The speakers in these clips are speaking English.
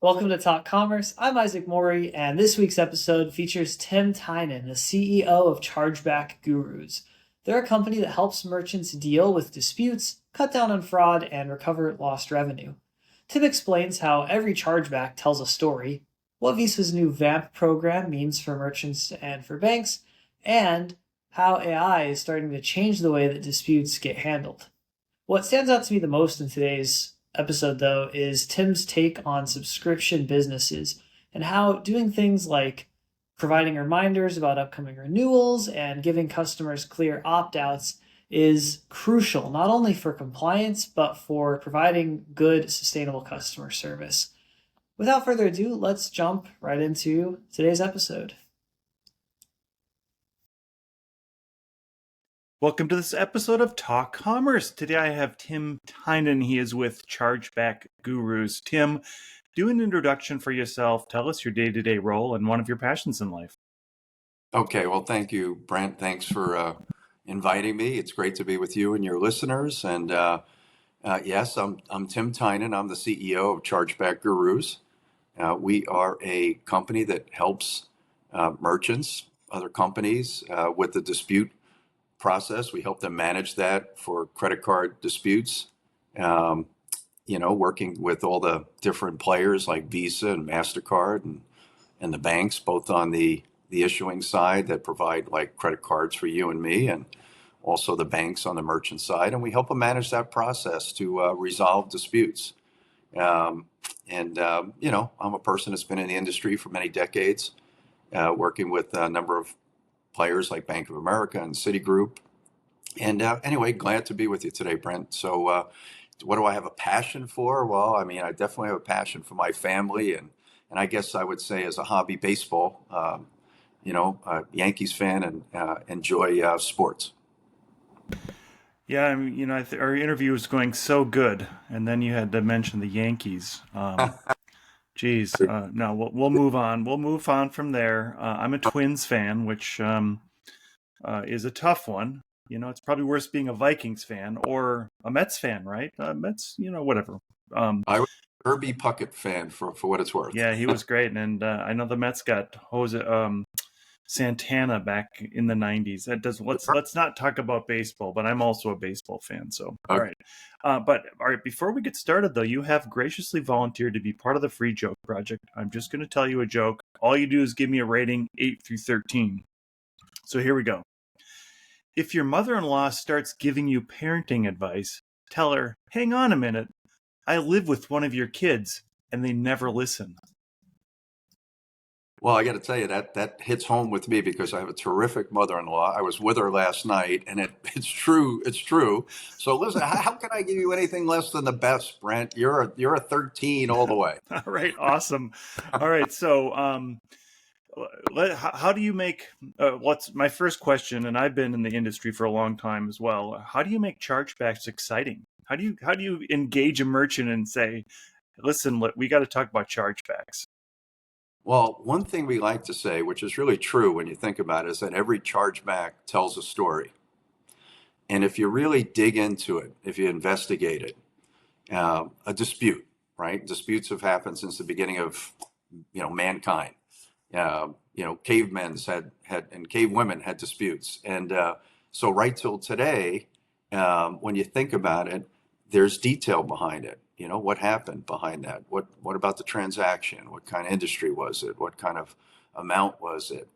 Welcome to Talk Commerce. I'm Isaac Morey, and this week's episode features Tim Tynan, the CEO of Chargeback Gurus. They're a company that helps merchants deal with disputes, cut down on fraud, and recover lost revenue. Tim explains how every chargeback tells a story, what Visa's new VAMP program means for merchants and for banks, and how AI is starting to change the way that disputes get handled. What stands out to me the most in today's episode, though, is Tim's take on subscription businesses and how doing things like providing reminders about upcoming renewals and giving customers clear opt-outs is crucial, not only for compliance, but for providing good, sustainable customer service. Without further ado, let's jump right into today's episode. Welcome to this episode of Talk Commerce. Today I have Tim Tynan. He is with Chargeback Gurus. Tim, do an introduction for yourself. Tell us your day-to-day role and one of your passions in life. Okay, well, thank you, Brent. Thanks for inviting me. It's great to be with you and your listeners. And yes, I'm Tim Tynan. I'm the CEO of Chargeback Gurus. We are a company that helps merchants, other companies with the dispute process. We help them manage that for credit card disputes. Working with all the different players like Visa and MasterCard and the banks, both on the issuing side that provide like credit cards for you and me, and also the banks on the merchant side. And we help them manage that process to resolve disputes. I'm a person that's been in the industry for many decades, working with a number of players like Bank of America and Citigroup. And anyway, glad to be with you today, Brent. So what do I have a passion for? Well, I mean, I definitely have a passion for my family. And I guess I would say as a hobby, baseball, Yankees fan and enjoy sports. Yeah, I mean, our interview was going so good, and then you had to mention the Yankees. Geez, no, we'll move on. We'll move on from there. I'm a Twins fan, which is a tough one. It's probably worse being a Vikings fan or a Mets fan, right? Mets, whatever. I was a Herbie Puckett fan for what it's worth. Yeah, he was great, and I know the Mets got Santana back in the 90s. Let's not talk about baseball, but I'm also a baseball fan. So all right. Before we get started though, you have graciously volunteered to be part of the Free Joke Project. I'm just going to tell you a joke. All you do is give me a rating 8 through 13. So here we go. If your mother-in-law starts giving you parenting advice, tell her, hang on a minute. I live with one of your kids and they never listen. Well, I got to tell you that hits home with me because I have a terrific mother-in-law. I was with her last night, and it's true. It's true. So listen, how can I give you anything less than the best, Brent? You're a 13 all the way. All right, awesome. All right, so how do you make? What's my first question? And I've been in the industry for a long time as well. How do you make chargebacks exciting? How do you engage a merchant and say, listen, we got to talk about chargebacks? Well, one thing we like to say, which is really true when you think about it, is that every chargeback tells a story. And if you really dig into it, if you investigate it, a dispute, right? Disputes have happened since the beginning of, mankind. Cavemen had and cave women had disputes. And so right till today, when you think about it, there's detail behind it. What happened behind that? What about the transaction? What kind of industry was it? What kind of amount was it?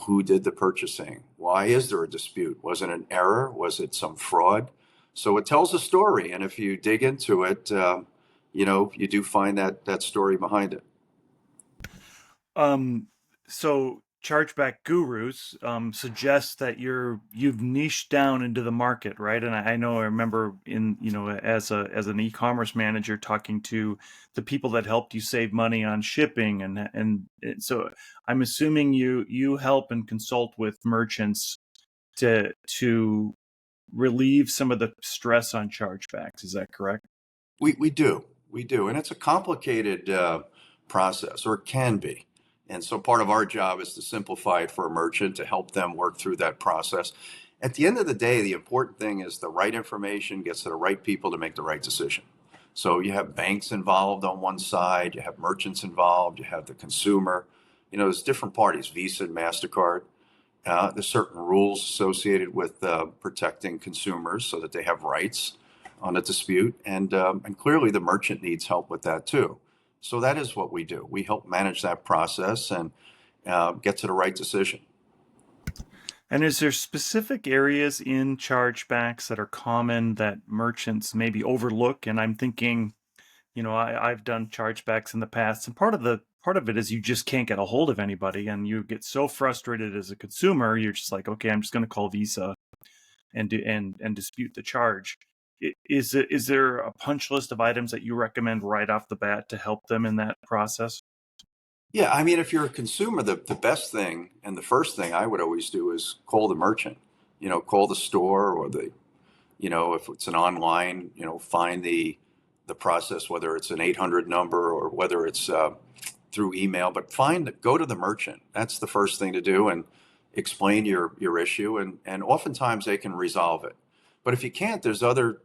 Who did the purchasing? Why is there a dispute? Was it an error? Was it some fraud? So it tells a story. And if you dig into it, you do find that story behind it. So Chargeback Gurus suggests that you've niched down into the market, right? And I remember as an e-commerce manager talking to the people that helped you save money on shipping, and so I'm assuming you help and consult with merchants to relieve some of the stress on chargebacks. Is that correct? We do, and it's a complicated process, or it can be. And so part of our job is to simplify it for a merchant to help them work through that process. At the end of the day, the important thing is the right information gets to the right people to make the right decision. So you have banks involved on one side, you have merchants involved, you have the consumer. There's different parties, Visa and MasterCard. There's certain rules associated with protecting consumers so that they have rights on a dispute, and clearly the merchant needs help with that too. So that is what we do. We help manage that process and get to the right decision. And is there specific areas in chargebacks that are common that merchants maybe overlook? And I'm thinking, I've done chargebacks in the past, and part of it is you just can't get a hold of anybody, and you get so frustrated as a consumer, you're just like, okay, I'm just going to call Visa and dispute the charge. Is there a punch list of items that you recommend right off the bat to help them in that process? Yeah, I mean, if you're a consumer, the best thing and the first thing I would always do is call the merchant, call the store, or if it's an online, find the process, whether it's an 800 number or whether it's through email, but go to the merchant. That's the first thing to do, and explain your issue, and oftentimes they can resolve it. But if you can't, there's other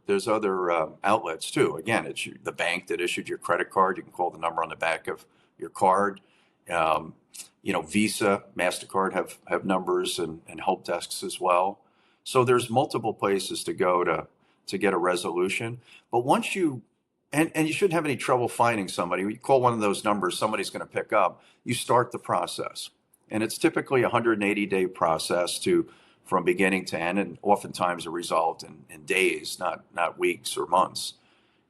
outlets too. Again, it's the bank that issued your credit card. You can call the number on the back of your card. Visa, MasterCard have numbers and help desks as well. So there's multiple places to go to get a resolution. But once and you shouldn't have any trouble finding somebody. You call one of those numbers, somebody's going to pick up. You start the process. And it's typically a 180-day process from beginning to end, and oftentimes are resolved in days, not weeks or months.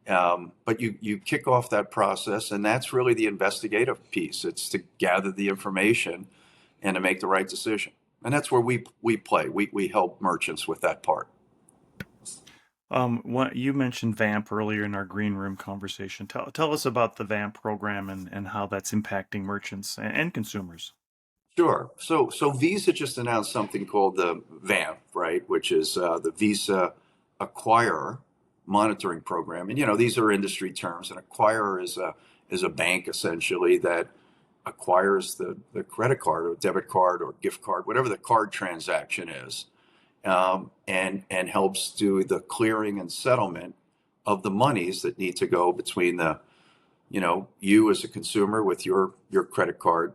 But you kick off that process, and that's really the investigative piece. It's to gather the information and to make the right decision. And that's where we play. We help merchants with that part. What you mentioned VAMP earlier in our green room conversation. Tell us about the VAMP program and how that's impacting merchants and consumers. Sure. So Visa just announced something called the VAMP, right, which is the Visa Acquirer Monitoring Program. And these are industry terms. An acquirer is a bank essentially that acquires the credit card or debit card or gift card, whatever the card transaction is, and helps do the clearing and settlement of the monies that need to go between you as a consumer with your credit card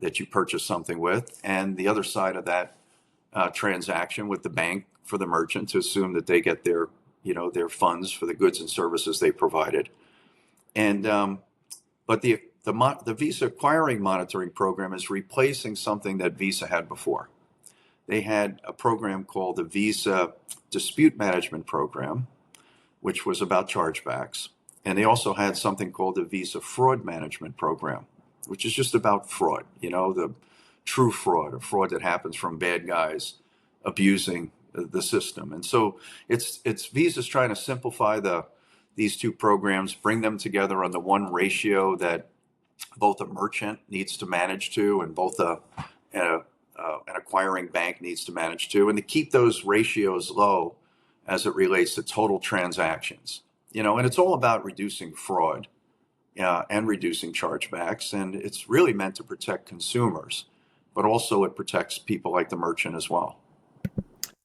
that you purchase something with, and the other side of that transaction with the bank for the merchant to assume that they get their funds for the goods and services they provided. And but the Visa Acquiring Monitoring Program is replacing something that Visa had before. They had a program called the Visa Dispute Management Program, which was about chargebacks. And they also had something called the Visa Fraud Management Program, which is just about fraud, the true fraud, a fraud that happens from bad guys abusing the system. And so it's Visa's trying to simplify these two programs, bring them together on the one ratio that both a merchant needs to manage to, and both an acquiring bank needs to manage to, and to keep those ratios low as it relates to total transactions. And it's all about reducing fraud and reducing chargebacks, and it's really meant to protect consumers, but also it protects people like the merchant as well.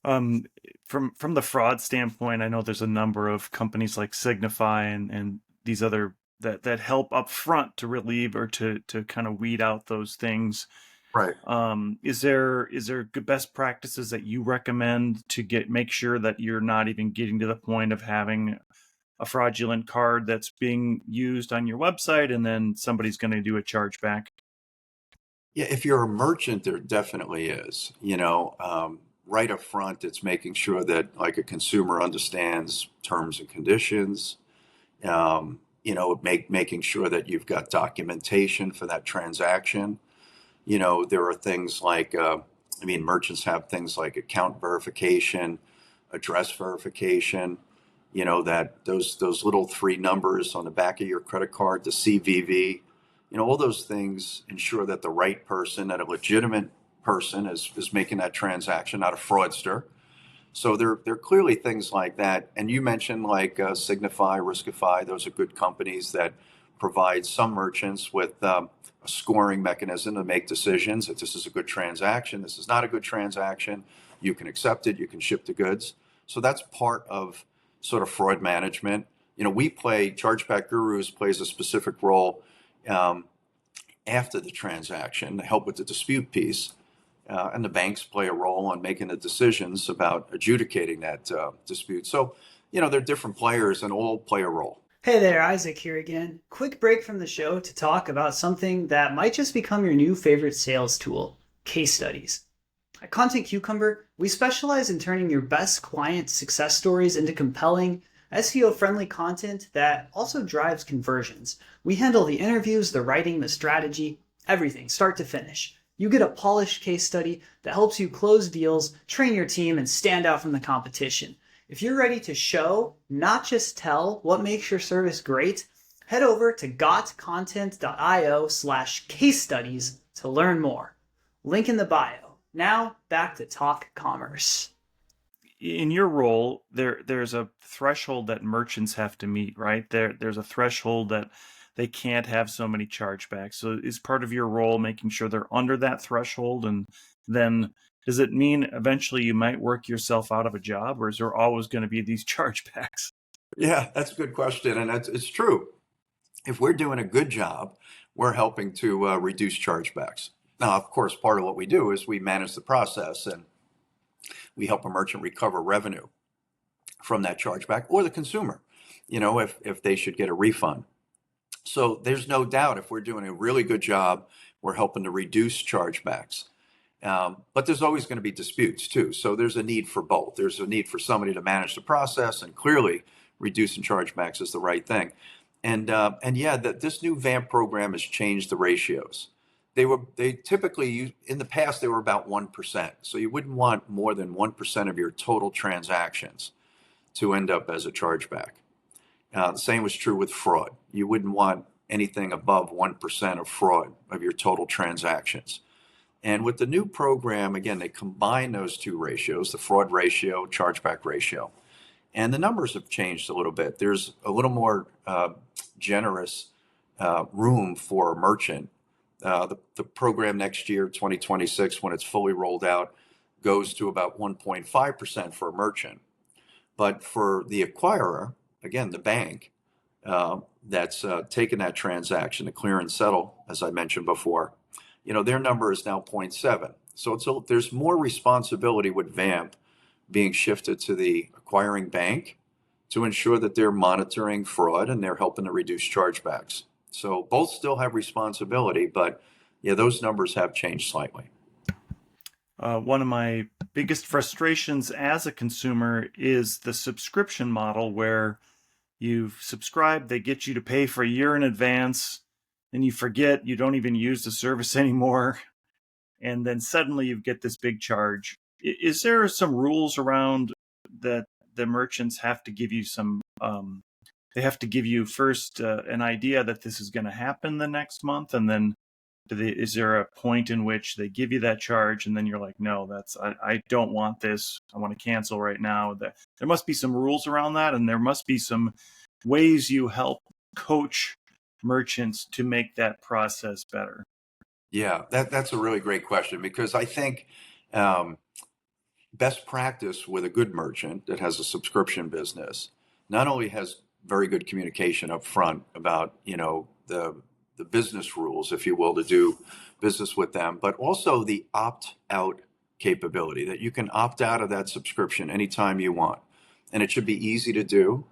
From the fraud standpoint, I know there's a number of companies like Signify and these other that help up front to relieve or to kind of weed out those things. Right. Is there good best practices that you recommend to make sure that you're not even getting to the point of having a fraudulent card that's being used on your website and then somebody's going to do a chargeback? Yeah, if you're a merchant, there definitely is. Right up front, it's making sure that like a consumer understands terms and conditions. Making sure that you've got documentation for that transaction. There are things like, merchants have things like account verification, address verification. That those little three numbers on the back of your credit card, the CVV. All those things ensure that the right person, that a legitimate person is making that transaction, not a fraudster. So there are clearly things like that. And you mentioned like Signify, Riskify, those are good companies that provide some merchants with a scoring mechanism to make decisions that this is a good transaction, this is not a good transaction, you can accept it, you can ship the goods. So that's part of sort of fraud management. Chargeback Gurus plays a specific role after the transaction to help with the dispute piece. And the banks play a role in making the decisions about adjudicating that dispute. So, they're different players and all play a role. Hey there, Isaac here again. Quick break from the show to talk about something that might just become your new favorite sales tool, case studies. At Content Cucumber, we specialize in turning your best client success stories into compelling, SEO-friendly content that also drives conversions. We handle the interviews, the writing, the strategy, everything, start to finish. You get a polished case study that helps you close deals, train your team, and stand out from the competition. If you're ready to show, not just tell, what makes your service great, head over to gotcontent.io/case studies to learn more. Link in the bio. Now, back to Talk Commerce. In your role, there's a threshold that merchants have to meet, right? There's a threshold that they can't have so many chargebacks. So is part of your role making sure they're under that threshold? And then does it mean eventually you might work yourself out of a job, or is there always going to be these chargebacks? Yeah, that's a good question. And it's true. If we're doing a good job, we're helping to reduce chargebacks. Now, of course, part of what we do is we manage the process and we help a merchant recover revenue from that chargeback, or the consumer, if they should get a refund. So there's no doubt if we're doing a really good job, we're helping to reduce chargebacks. But there's always going to be disputes too. So there's a need for both. There's a need for somebody to manage the process, and clearly reducing chargebacks is the right thing. This new VAMP program has changed the ratios. They typically, in the past, they were about 1%. So you wouldn't want more than 1% of your total transactions to end up as a chargeback. The same was true with fraud. You wouldn't want anything above 1% of fraud of your total transactions. And with the new program, again, they combine those two ratios, the fraud ratio, chargeback ratio. And the numbers have changed a little bit. There's a little more generous room for a merchant. The program next year, 2026, when it's fully rolled out, goes to about 1.5% for a merchant. But for the acquirer, again, the bank that's taken that transaction to clear and settle, as I mentioned before, their number is now 0.7. So there's more responsibility with VAMP being shifted to the acquiring bank to ensure that they're monitoring fraud and they're helping to reduce chargebacks. So both still have responsibility, but those numbers have changed slightly. One of my biggest frustrations as a consumer is the subscription model, where you subscribe, they get you to pay for a year in advance, and you forget, you don't even use the service anymore, and then suddenly you get this big charge. Is there some rules around that the merchants have to give you some, they have to give you first an idea that this is going to happen the next month, and then is there a point in which they give you that charge and then you're like, no, I don't want this, I want to cancel right now? There must be some rules around that, and there must be some ways you help coach merchants to make that process better. Yeah, that's a really great question, because I think best practice with a good merchant that has a subscription business not only has very good communication up front about the business rules, if you will, to do business with them, but also the opt-out capability that you can opt out of that subscription anytime you want. And it should be easy to do.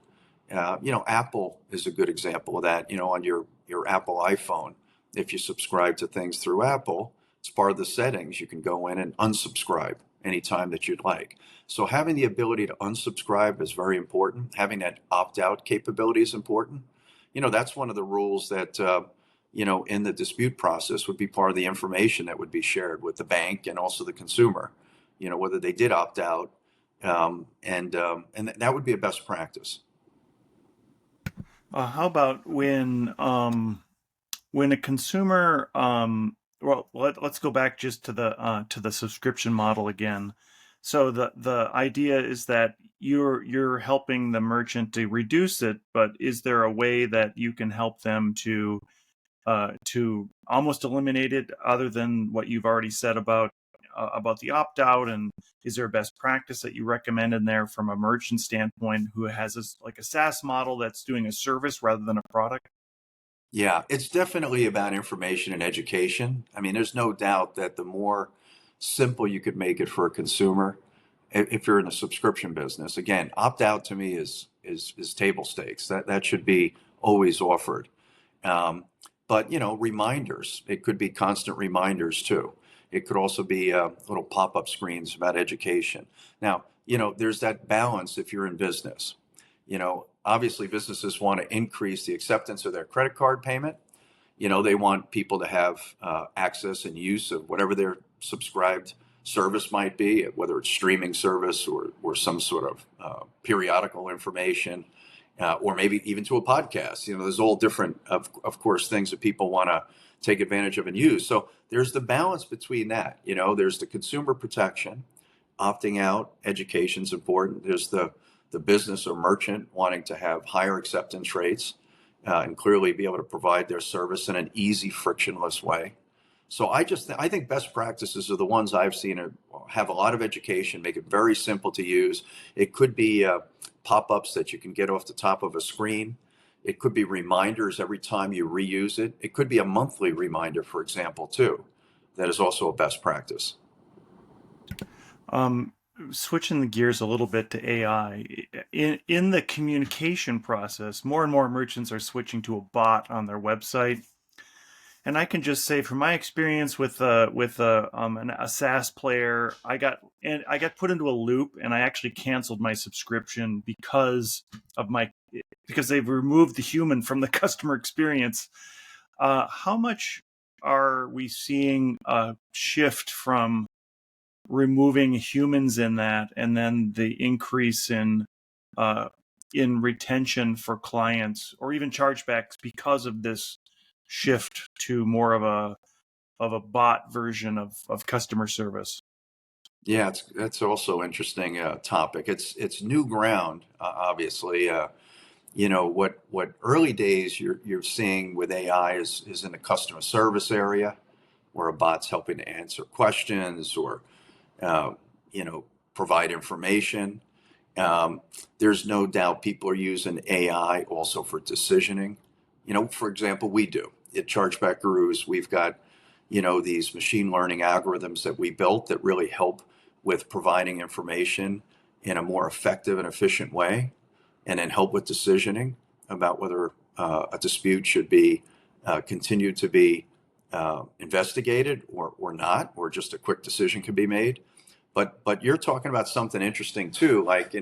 Apple is a good example of that. On your Apple iPhone, if you subscribe to things through Apple, it's part of the settings. You can go in and unsubscribe anytime that you'd like. So having the ability to unsubscribe is very important. Having that opt-out capability is important. That's one of the rules that in the dispute process would be part of the information that would be shared with the bank and also the consumer, whether they did opt out, and that would be a best practice. How about when a consumer, let's go back just to the subscription model again. So the idea is that you're helping the merchant to reduce it, but is there a way that you can help them to almost eliminate it, other than what you've already said about about the opt out, and is there a best practice that you recommend in there from a merchant standpoint who has like a SaaS model that's doing a service rather than a product? Yeah, it's definitely about information and education. I mean, there's no doubt that the more simple you could make it for a consumer, if you're in a subscription business, again, opt out to me is table stakes. That should be always offered. Um, but reminders. It could be constant reminders too. It could also be little pop-up screens about education. Now, there's that balance if you're in business. Obviously businesses want to increase the acceptance of their credit card payment. They want people to have access and use of whatever their subscribed service might be, whether it's streaming service or some sort of periodical information, or maybe even to a podcast. There's all different, of course, things that people want to take advantage of and use. So there's the balance between that. There's the consumer protection, opting out, education's important. There's the business or merchant wanting to have higher acceptance rates and clearly be able to provide their service in an easy, frictionless way. So I think best practices are the ones I've seen have a lot of education, make it very simple to use. It could be pop-ups that you can get off the top of a screen. It could be reminders every time you reuse it. It could be a monthly reminder, for example, too. That is also a best practice. Switching the gears a little bit to AI, in the communication process, more and more merchants are switching to a bot on their website. And I can just say, from my experience with a SaaS player, I got put into a loop, and I actually canceled my subscription because they've removed the human from the customer experience. How much are we seeing a shift from removing humans in that, and then the increase in retention for clients or even chargebacks because of this shift to more of a bot version of customer service? Yeah, that's also interesting topic. It's new ground, obviously. What early days you're seeing with AI is in the customer service area, where a bot's helping to answer questions or uh, provide information. There's no doubt people are using AI also for decisioning. For example, we do at Chargeback Gurus. We've got these machine learning algorithms that we built that really help with providing information in a more effective and efficient way, and then help with decisioning about whether a dispute should be continued to be investigated or not, or just a quick decision can be made. But you're talking about something interesting too, like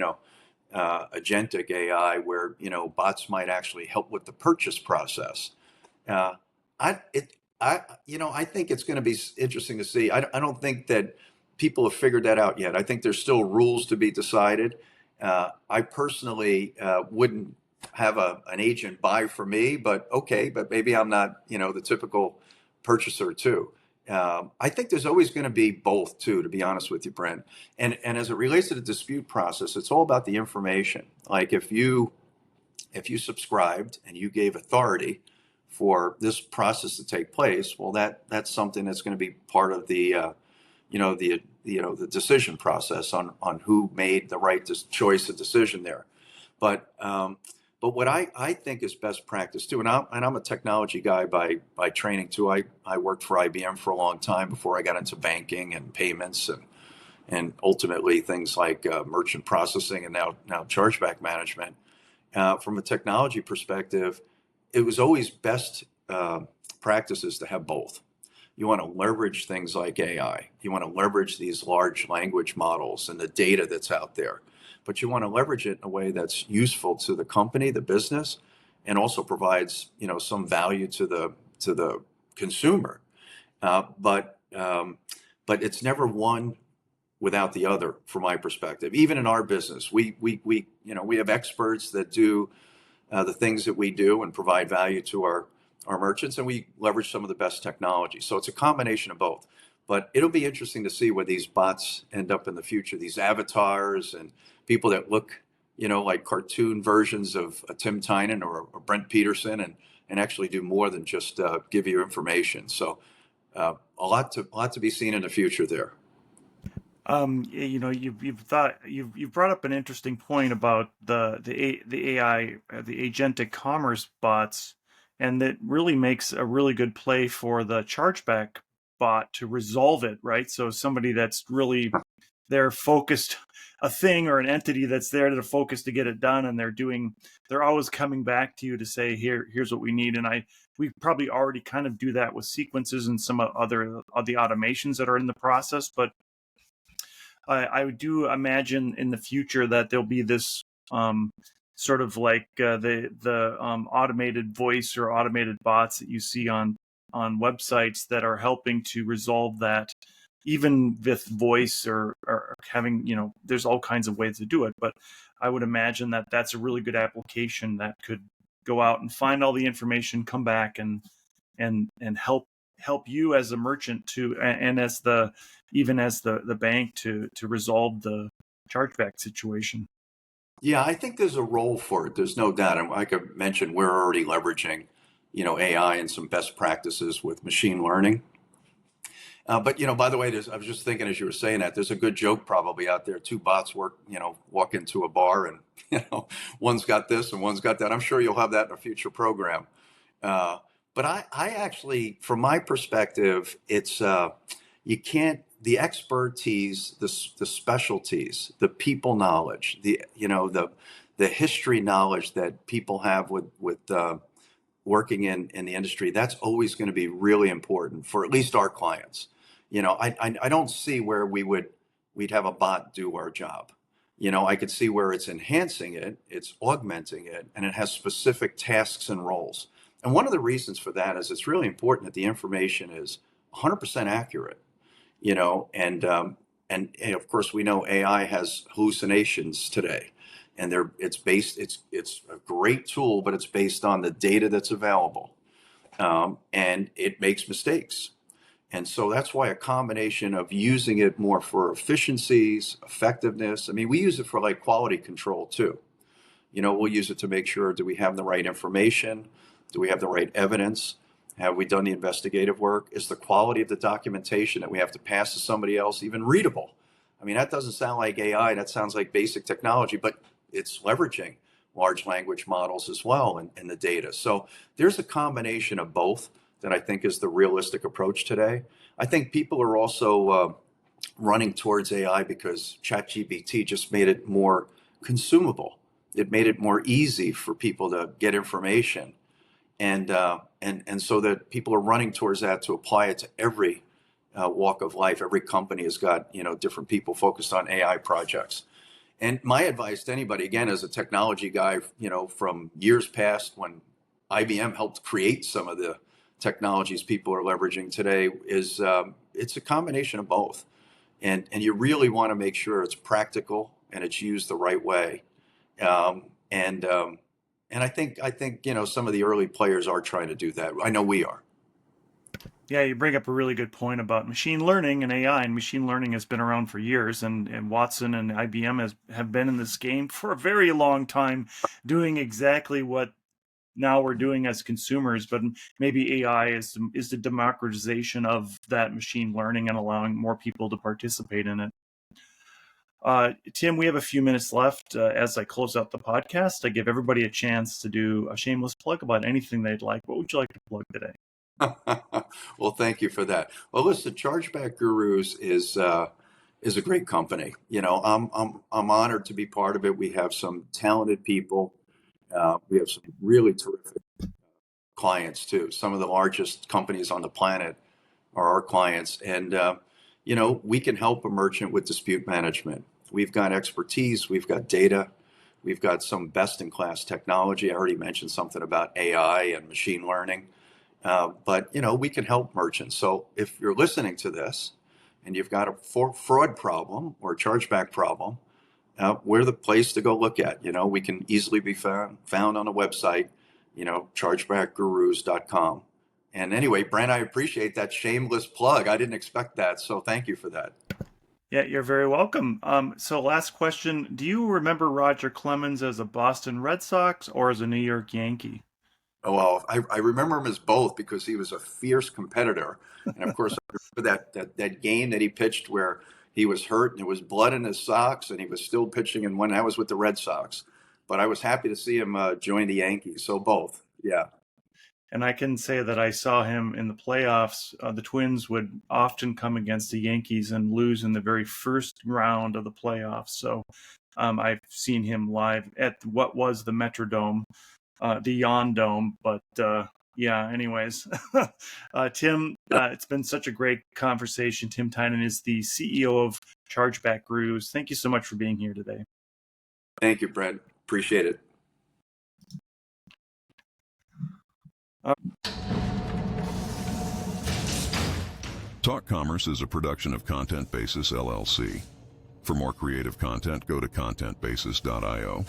agentic AI, where bots might actually help with the purchase process. Uh, I think it's going to be interesting to see. I don't think that people have figured that out yet. I think there's still rules to be decided. I personally wouldn't have an agent buy for me, but maybe I'm not the typical purchaser too. I think there's always going to be both too, to be honest with you, Brent. And as it relates to the dispute process, it's all about the information. Like if you subscribed and you gave authority for this process to take place, well, that's something that's going to be part of the decision process on who made the right choice of decision there. But what I think is best practice too, and I'm a technology guy by training too. I worked for IBM for a long time before I got into banking and payments and ultimately things like merchant processing and now chargeback management. From a technology perspective, it was always best practices to have both. You want to leverage things like AI. You want to leverage these large language models and the data that's out there, but you want to leverage it in a way that's useful to the company, the business, and also provides some value to the consumer. But it's never one without the other, from my perspective. Even in our business, we have experts that do the things that we do and provide value to our merchants, and we leverage some of the best technology. So it's a combination of both. But it'll be interesting to see where these bots end up in the future, these avatars and people that look, like cartoon versions of Tim Tynan or Brent Peterson and actually do more than just give you information. So a lot to be seen in the future there. You've brought up an interesting point about the AI, the agentic commerce bots, and that really makes a really good play for the chargeback bot to resolve it, right? So somebody that's really they're focused, a thing or an entity that's there to focus to get it done, and they're always coming back to you to say, here's what we need. And we probably already kind of do that with sequences and some other of the automations that are in the process, but I do imagine in the future that there'll be this sort of like the automated voice or automated bots that you see on websites that are helping to resolve that, even with voice or having, there's all kinds of ways to do it. But I would imagine that that's a really good application that could go out and find all the information, come back and help you as a merchant to, and as the even as the bank to resolve the chargeback situation. Yeah, I think there's a role for it. There's no doubt. And like I mentioned, we're already leveraging, AI and some best practices with machine learning. But by the way, I was just thinking as you were saying that, there's a good joke probably out there. Two bots walk into a bar, and one's got this and one's got that. I'm sure you'll have that in a future program. But I actually, from my perspective, it's you can't the expertise, the specialties, the people knowledge, the history knowledge that people have with working in the industry. That's always going to be really important for at least our clients. I don't see where we'd have a bot do our job. I could see where it's enhancing it, it's augmenting it, and it has specific tasks and roles. And one of the reasons for that is it's really important that the information is 100% accurate, and of course we know AI has hallucinations today, and it's a great tool, but it's based on the data that's available, and it makes mistakes. And so that's why a combination of using it more for efficiencies, effectiveness. I mean, we use it for like quality control too. We'll use it to make sure, do we have the right information? Do we have the right evidence? Have we done the investigative work? Is the quality of the documentation that we have to pass to somebody else even readable? I mean, that doesn't sound like AI, that sounds like basic technology, but it's leveraging large language models as well in the data. So there's a combination of both that I think is the realistic approach today. I think people are also running towards AI because ChatGPT just made it more consumable. It made it more easy for people to get information, and so that people are running towards that to apply it to every walk of life. Every company has got different people focused on AI projects. And my advice to anybody, again, as a technology guy, from years past when IBM helped create some of the technologies people are leveraging today, is it's a combination of both. And you really want to make sure it's practical and it's used the right way. And I think some of the early players are trying to do that. I know we are. Yeah, you bring up a really good point about machine learning and AI, and machine learning has been around for years, and Watson and IBM have been in this game for a very long time, doing exactly what now we're doing as consumers. But maybe AI is the democratization of that machine learning and allowing more people to participate in it. Tim, we have a few minutes left. As I close out the podcast, I give everybody a chance to do a shameless plug about anything they'd like. What would you like to plug today? Well, thank you for that. Well, listen, Chargeback Gurus is a great company. I'm honored to be part of it. We have some talented people. We have some really terrific clients too. Some of the largest companies on the planet are our clients, and we can help a merchant with dispute management. We've got expertise. We've got data. We've got some best-in-class technology. I already mentioned something about AI and machine learning. But we can help merchants. So if you're listening to this and you've got a fraud problem or a chargeback problem, we're the place to go look at. We can easily be found on the website, chargebackgurus.com. And anyway, Brent, I appreciate that shameless plug. I didn't expect that, so thank you for that. Yeah, you're very welcome. So last question, do you remember Roger Clemens as a Boston Red Sox or as a New York Yankee? Oh, well, I remember him as both because he was a fierce competitor. And of course, I remember that game that he pitched where He was hurt and there was blood in his socks, and he was still pitching. And when I was with the Red Sox, but I was happy to see him join the Yankees. So both, yeah. And I can say that I saw him in the playoffs. The Twins would often come against the Yankees and lose in the very first round of the playoffs. So I've seen him live at what was the Metrodome, the Yawn Dome. But yeah, anyways, Tim, it's been such a great conversation. Tim Tynan is the CEO of Chargeback Gurus. Thank you so much for being here today. Thank you, Brent. Appreciate it. Talk Commerce is a production of Content Basis, LLC. For more creative content, go to contentbasis.io.